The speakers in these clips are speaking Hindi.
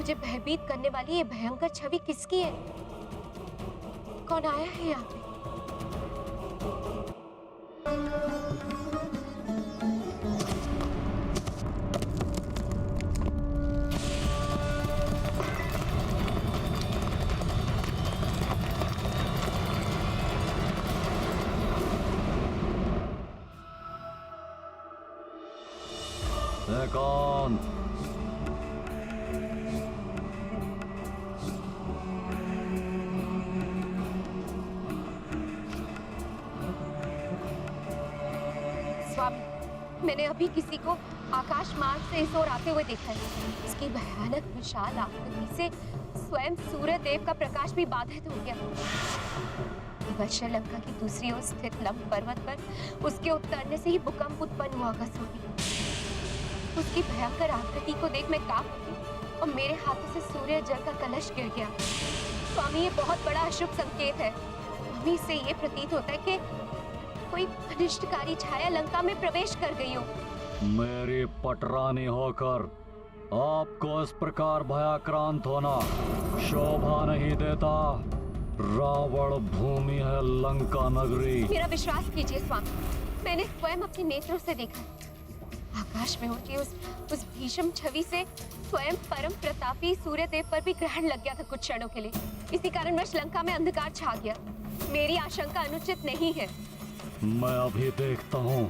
मुझे भयभीत करने वाली ये भयंकर छवि किसकी है? कौन आया है यहाँ पे? कौन? स्वामी, मैंने अभी किसी को आकाश मार्ग से इस ओर आते हुए देखा है। इसकी भयानक विशाल आकृति से स्वयं सूर्य देव का प्रकाश भी बाधित हो गया। वैश्यलंका की दूसरी ओर स्थित लंब पर्वत पर उसके उतरने से ही भूकंप उत्पन्न हुआ होगा स्वामी। उसकी भयंकर आकृति को देख मैं कांप उठी और मेरे हाथों से सूर्य जल का कलश गिर गया। स्वामी, ये बहुत बड़ा अशुभ संकेत है। स्वामी, इससे ये प्रतीत होता है कि कोई अनिष्टकारी छाया लंका में प्रवेश कर गई हो। मेरी पटरानी होकर आपको इस प्रकार भयाक्रांत होना शोभा नहीं देता। रावण भूमि है लंका नगरी। मेरा विश्वास कीजिए स्वामी, मैंने स्वयं अपने नेत्रों से देखा। आकाश में उठती उस भीषण छवि से स्वयं परम प्रतापी सूर्य देव पर भी ग्रहण लग गया था कुछ क्षणों के लिए। इसी कारणवश लंका में अंधकार छा गया। मेरी आशंका अनुचित नहीं है। मैं अभी देखता हूँ।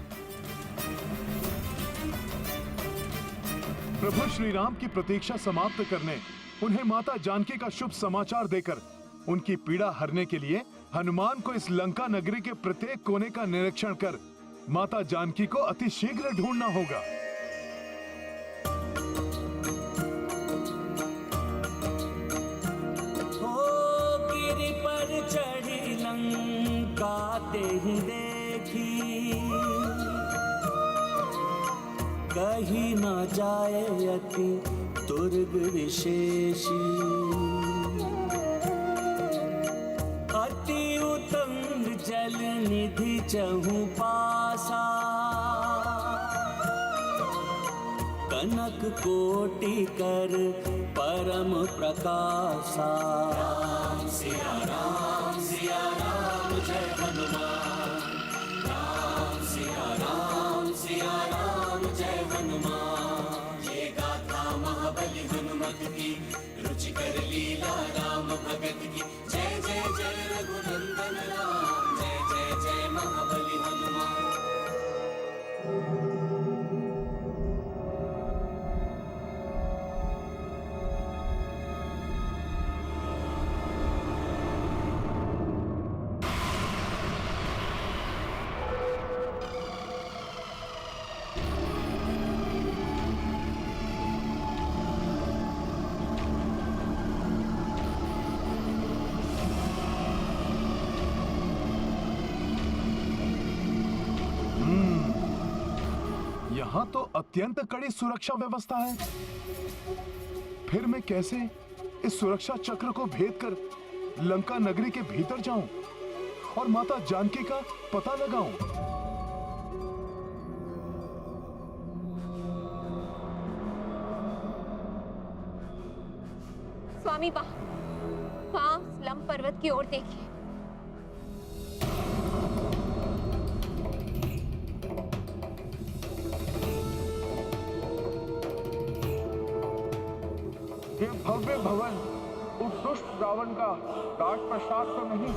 प्रभु श्री राम की प्रतीक्षा समाप्त करने, उन्हें माता जानकी का शुभ समाचार देकर उनकी पीड़ा हरने के लिए हनुमान को इस लंका नगरी के प्रत्येक कोने का निरीक्षण कर माता जानकी को अति शीघ्र ढूंढना होगा। हो गिरि पर चढ़ी लंका तेहि देखी, कहीं न जाए अति दुर्ग विशेषी। अति उत्तम जल निधि चहु पासा, कनक कोटि कर परम प्रकाशा। राम सिया राम जय हनुमान। राम सिया राम जय हनुमान। ये गाथा महाबली हनुमत की, रुचिकर लीला राम भगत की। जय जय जय रघुनंदन राम, जय जय जय महाबली हनुमान। यहाँ तो अत्यंत कड़ी सुरक्षा व्यवस्था है। फिर मैं कैसे इस सुरक्षा चक्र को भेद कर लंका नगरी के भीतर जाऊं और माता जानकी का पता लगाऊं? स्वामी, वहां लंब पर्वत की ओर देखिए। ये भव्य भवन उस दुष्ट रावण का राजप्रसाद तो नहीं?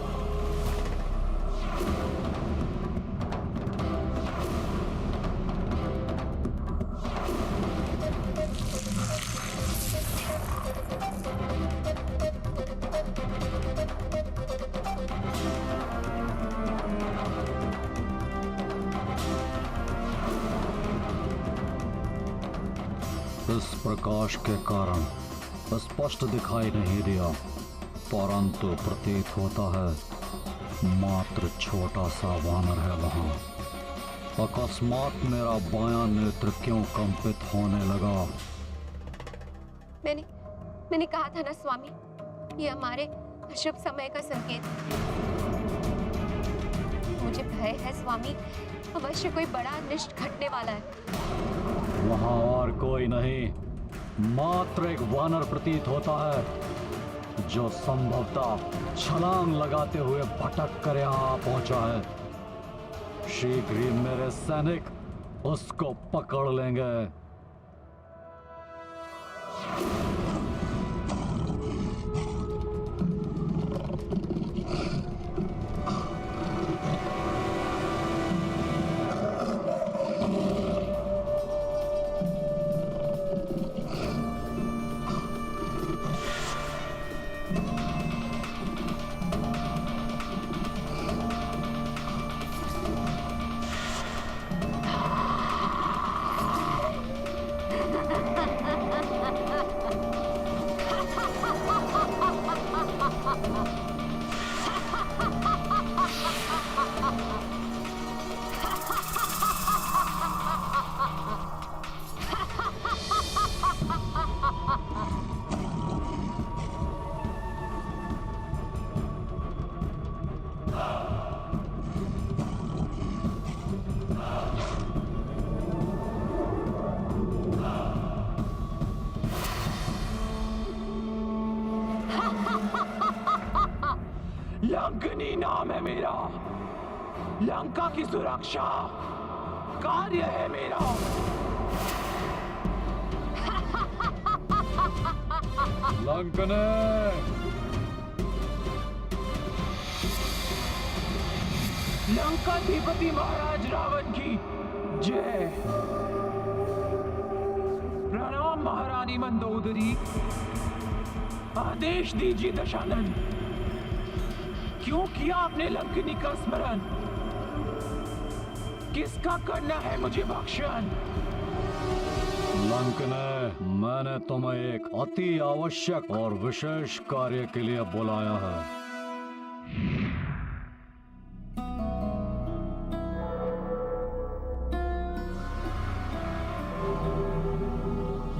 इस प्रकाश के कारण स्पष्ट दिखाई नहीं दिया, परंतु प्रतीत होता है मात्र छोटा सा वानर है वहां। अकस्मात मेरा बायां नेत्र क्यों कंपित होने लगा? मैंने कहा था ना स्वामी, ये हमारे अशुभ समय का संकेत है। मुझे भय है स्वामी, अवश्य कोई बड़ा अनिष्ट घटने वाला है। वहां और कोई नहीं, मात्र एक वानर प्रतीत होता है जो संभवतः छलांग लगाते हुए भटक कर यहाँ पहुंचा है। शीघ्र ही मेरे सैनिक उसको पकड़ लेंगे। लंकनी नाम है मेरा। लंका की सुरक्षा कार्य है मेरा। लंकने लंकाधिपति महाराज रावण की जय। प्रणाम महारानी मंदोदरी। आदेश दीजिए दशानन, क्यों किया आपने लंकिनी का स्मरण? किसका करना है मुझे भक्षण? लंकने, मैंने तुम्हें एक अति आवश्यक और विशेष कार्य के लिए बुलाया है।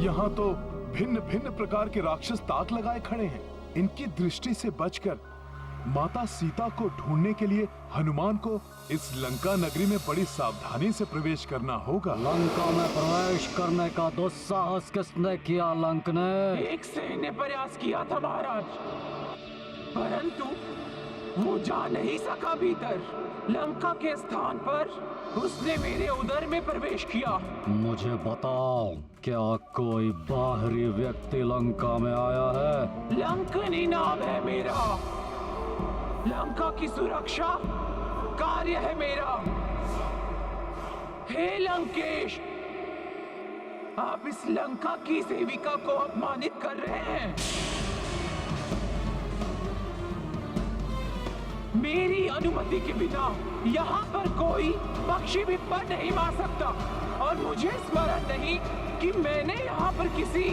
यहाँ तो भिन्न भिन्न प्रकार के राक्षस ताक लगाए खड़े हैं। इनकी दृष्टि से बचकर माता सीता को ढूंढने के लिए हनुमान को इस लंका नगरी में बड़ी सावधानी से प्रवेश करना होगा। लंका में प्रवेश करने का दुस्साहस किसने किया लंकने? एक सैन्य प्रयास किया था महाराज, परंतु वो जा नहीं सका भीतर। लंका के स्थान पर उसने मेरे उदर में प्रवेश किया। मुझे बताओ, क्या कोई बाहरी व्यक्ति लंका में आया है? लंकनी नाम है मेरा। लंका की सुरक्षा कार्य है मेरा। हे लंकेश, आप इस लंका की सेविका को अपमानित कर रहे हैं। मेरी अनुमति के बिना यहाँ पर कोई पक्षी भी पर नहीं मार सकता, और मुझे स्मरण नहीं कि मैंने यहाँ पर किसी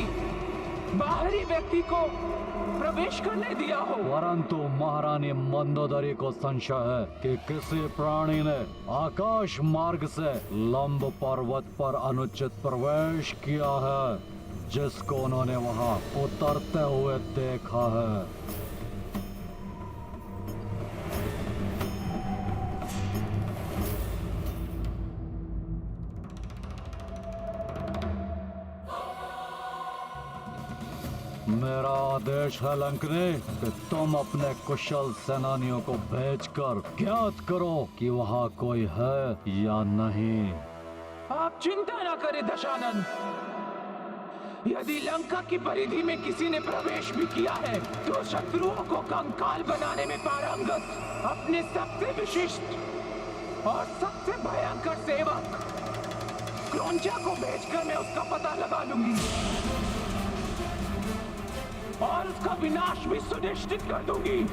बाहरी व्यक्ति को प्रवेश करने दिया हो। परंतु महारानी मंदोदरी को संशय है कि किसी प्राणी ने आकाश मार्ग से लंब पर्वत पर अनुचित प्रवेश किया है, जिसको उन्होंने वहां उतरते हुए देखा है। मेरा आदेश है लंकने कि तुम अपने कुशल सेनानियों को भेजकर ज्ञात करो कि वहाँ कोई है या नहीं। आप चिंता न करें दशानन। यदि लंका की परिधि में किसी ने प्रवेश भी किया है तो शत्रुओं को कंकाल बनाने में पारंगत अपने सबसे विशिष्ट और सबसे भयंकर सेवक क्रौंचा को भेजकर मैं उसका पता लगा लूंगी और उसका विनाश भी सुनिश्चित कर दूंगी।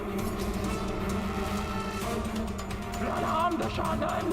प्रणाम दशानन।